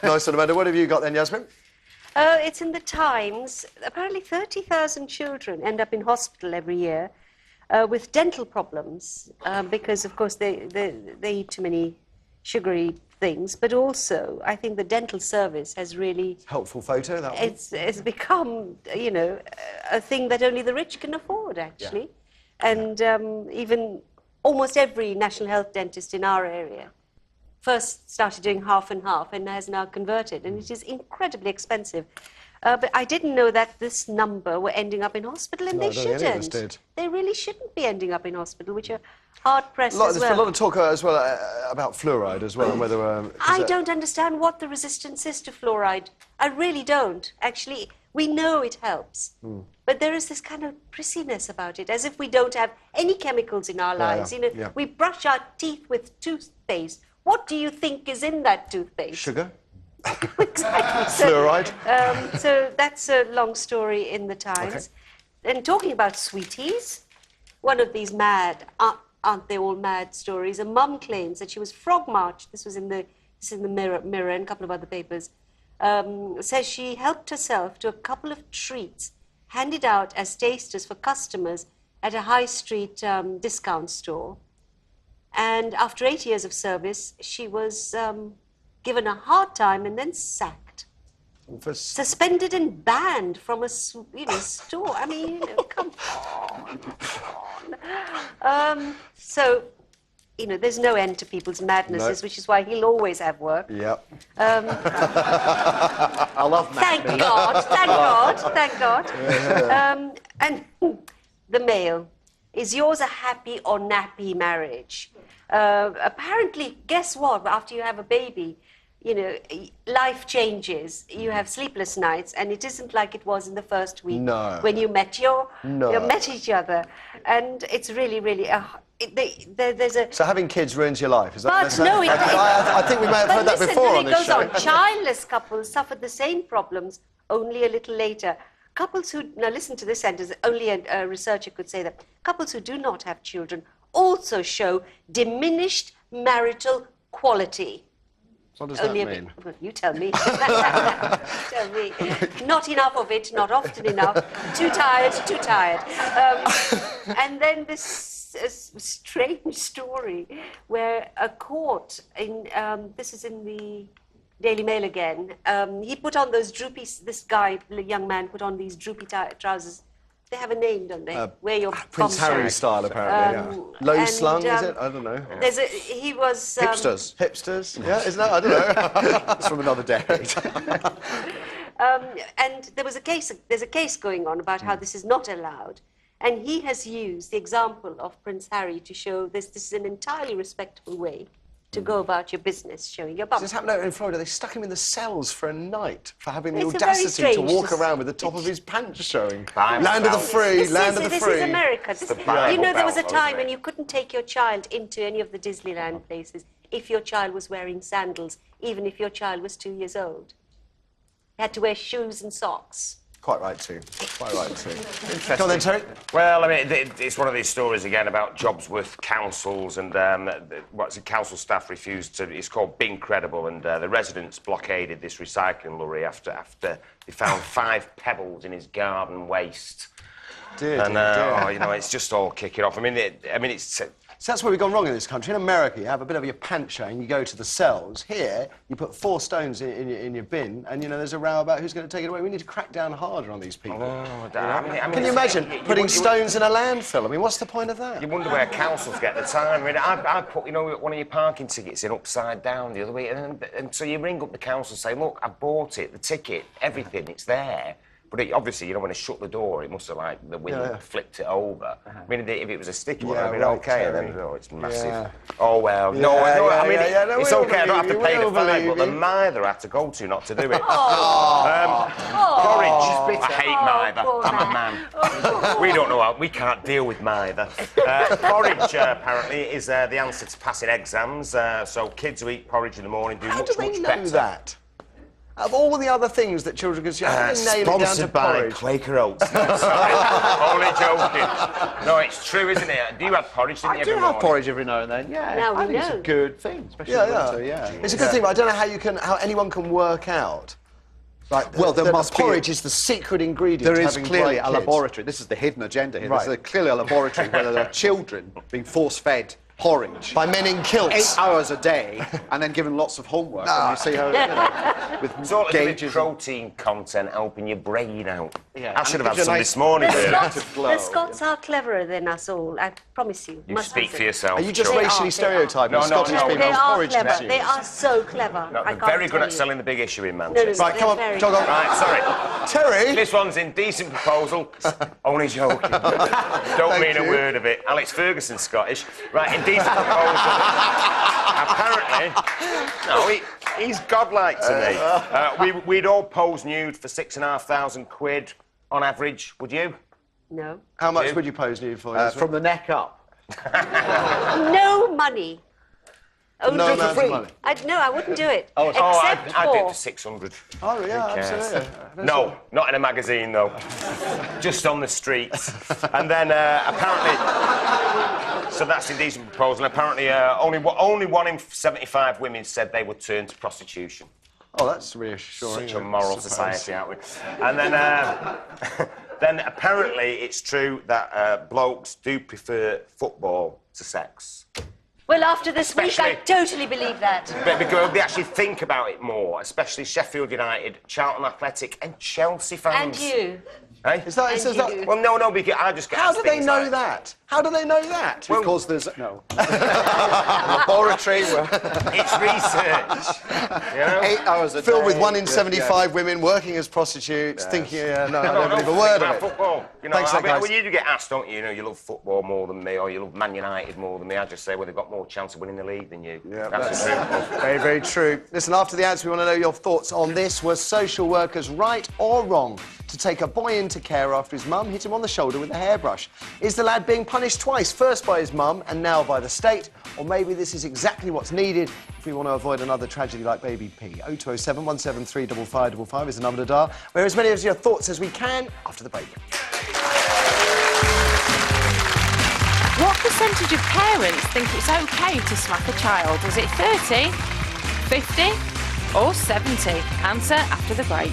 Nice one, Amanda. What have you got then, Yasmin? It's in the Times. Apparently 30,000 children end up in hospital every year with dental problems because, of course, they eat too many sugary things, but also I think the dental service has really... Helpful photo, that one. It's become, you know, a thing that only the rich can afford, actually. Yeah. And even almost every national health dentist in our area first started doing half and half and has now converted, and it is incredibly expensive. But I didn't know that this number were ending up in hospital, and they shouldn't. Any of us did. They really shouldn't be ending up in hospital, which are hard-pressed as well. There's a lot of talk as well about fluoride as well, and whether... I don't understand what the resistance is to fluoride. I really don't. Actually, we know it helps. But there is this kind of prissiness about it, as if we don't have any chemicals in our lives. You know, we brush our teeth with toothpaste. What do you think is in that toothpaste? Sugar. Exactly. Fluoride. So that's a long story in the Times. Okay. And talking about sweeties, one of these mad, aren't they all mad stories, a mum claims that she was frog-marched, this was in the Mirror and a couple of other papers, says she helped herself to a couple of treats handed out as tasters for customers at a high street discount store. And after 8 years of service, she was given a hard time and then sacked. Suspended and banned from a store. I mean, come on. So, you know, there's no end to people's madnesses, which is why he'll always have work. Yep. I love madness. Thank God, thank God. And the Mail. Is yours a happy or nappy marriage? Apparently, guess what? After you have a baby, you know, life changes. You have sleepless nights, and it isn't like it was in the first week when you met you met each other. And it's really, really... there's a... So having kids ruins your life, is that what no, I think we may have heard that before on this show. It goes on. Childless couples suffered the same problems only a little later. Couples who... Now, listen to this sentence. Only a researcher could say that. Couples who do not have children also show diminished marital quality. What does that mean? Well, you tell me. Tell me. Not enough of it, not often enough. Too tired, too tired. And then this strange story where a court in... this is in the Daily Mail again. He put on those droopy... This guy, the young man, put on these droopy trousers. They have a name, don't they? Where your Prince Harry style, apparently, Low slung, is it? I don't know. He was... Hipsters. Hipsters? Yeah, isn't that? I don't know. It's from another decade. And there's a case going on about how this is not allowed. And he has used the example of Prince Harry to show this is an entirely respectable way to go about your business, showing your bum. This happened out in Florida. They stuck him in the cells for a night for having the audacity to walk around with the top of his pants showing. Land of the free, land of the free. This is America. You know, there was a time when you couldn't take your child into any of the Disneyland places if your child was wearing sandals, even if your child was 2 years old. You had to wear shoes and socks. Quite right, too. Quite right, too. Interesting. Go on then, Terry. Well, I mean, it's one of these stories again about jobs with councils and council staff refused to... It's called Being Credible, and the residents blockaded this recycling lorry after they found 5 pebbles in his garden waste. Dear. You know, it's just all kicking off. I mean, it's... So that's where we've gone wrong in this country. In America, you have a bit of your pants showing, you go to the cells. Here, you put 4 stones in your bin, and, you know, there's a row about who's going to take it away. We need to crack down harder on these people. Can you imagine putting stones in a landfill? I mean, what's the point of that? You wonder where councils get the time. I mean, I put, you know, one of your parking tickets in upside down the other way, and so you ring up the council and say, look, I bought it, the ticket, everything, it's there. But obviously, you know, when I shut the door, it must have, like, the wind flipped it over. I mean, if it was a sticky one, I'd been OK, and then, it's massive. Yeah. Oh, well, I mean, it's OK, I don't have to pay the fine, but the Mither I had to go to not to do it. Porridge. I hate Mither. I'm a man. We don't know how, we can't deal with Mither. Porridge, apparently, is the answer to passing exams. So kids who eat porridge in the morning do much better. How do they know that? of all the other things that children can see, how do they nail it down to Sponsored by porridge? Quaker Oats. No, sorry. Only joking. No, it's true, isn't it? Do you have porridge, didn't you, I do every have morning? porridge every now and then, yeah. Now we I think it's know. a good thing, especially Yeah, in yeah. winter, yeah. It's a good thing, but I don't know how anyone can work out. Like, Well, there must be- porridge is the secret ingredient. There to is having clearly bright a kids. laboratory. This is the hidden agenda here. Right. There's clearly a laboratory where there are children being force-fed porridge. By men in kilts. 8 hours a day, and then given lots of homework. And you see how, with It's all a bit gauges. protein content helping your brain out. Yeah, I and should it have had gives you a some nice- this morning. The really. Scots, glow, the Scots are cleverer than us all, I promise you. You Must speak say. for yourself. Are you just They racially are. stereotyping No, no, Scottish no. people They as are porridge clever. consumers? They are so clever. No, I they're can't very good tell at you. selling the big issue in No, no, Manchester. Right, come on, They're very jog on. good. Right, sorry. Terry! This one's indecent proposal. Only joking. Don't mean a you. word of it. Alex Ferguson's Scottish. Right, indecent proposal. Apparently, no, he's godlike to me. We'd all pose nude for £6,500 on average. Would you? No. How much You? would you pose nude for? From the neck up. No money. Only No for amount of free. money. I wouldn't do it. Oh, Except I'd do it for... for 600. Oh, yeah, Who cares? absolutely. No, not in a magazine, though. Just on the streets. And then, apparently... So that's indecent proposal. And apparently, only 1 in 75 women said they would turn to prostitution. Oh, that's reassuring. Such a moral society, aren't we? And then, then apparently it's true that blokes do prefer football to sex. Well, after this week, I Especially- totally believe that. But because they actually think about it more, especially Sheffield United, Charlton Athletic, and Chelsea And fans. you. Hey? Is that, And is that, you. Well, no, because I just get how asked do they things know like, that? How do they know that? Because there's no laboratory where It's research. You know? 8 hours a day. Filled with 1 in Yeah, 75 women working as prostitutes, thinking, no, I No, don't believe a think word about of it. football. You know, Thanks, I mean, guys. when you do get asked, don't you? You know, you love football more than me, or you love Man United more than me. I just say, well, they've got more chance of winning the league than you. Yeah, that's the truth. Very, very true. Listen, after the ads, we want to know your thoughts on this. Were social workers right or wrong to take a boy into care after his mum hit him on the shoulder with a hairbrush? Is the lad being punished twice, first by his mum and now by the state? Or maybe this is exactly what's needed if we want to avoid another tragedy like Baby P. 0207 173 5555 is the number to dial. Where as many of your thoughts as we can after the break. What percentage of parents think it's okay to smack a child? Was it 30, 50 or 70? Answer after the break.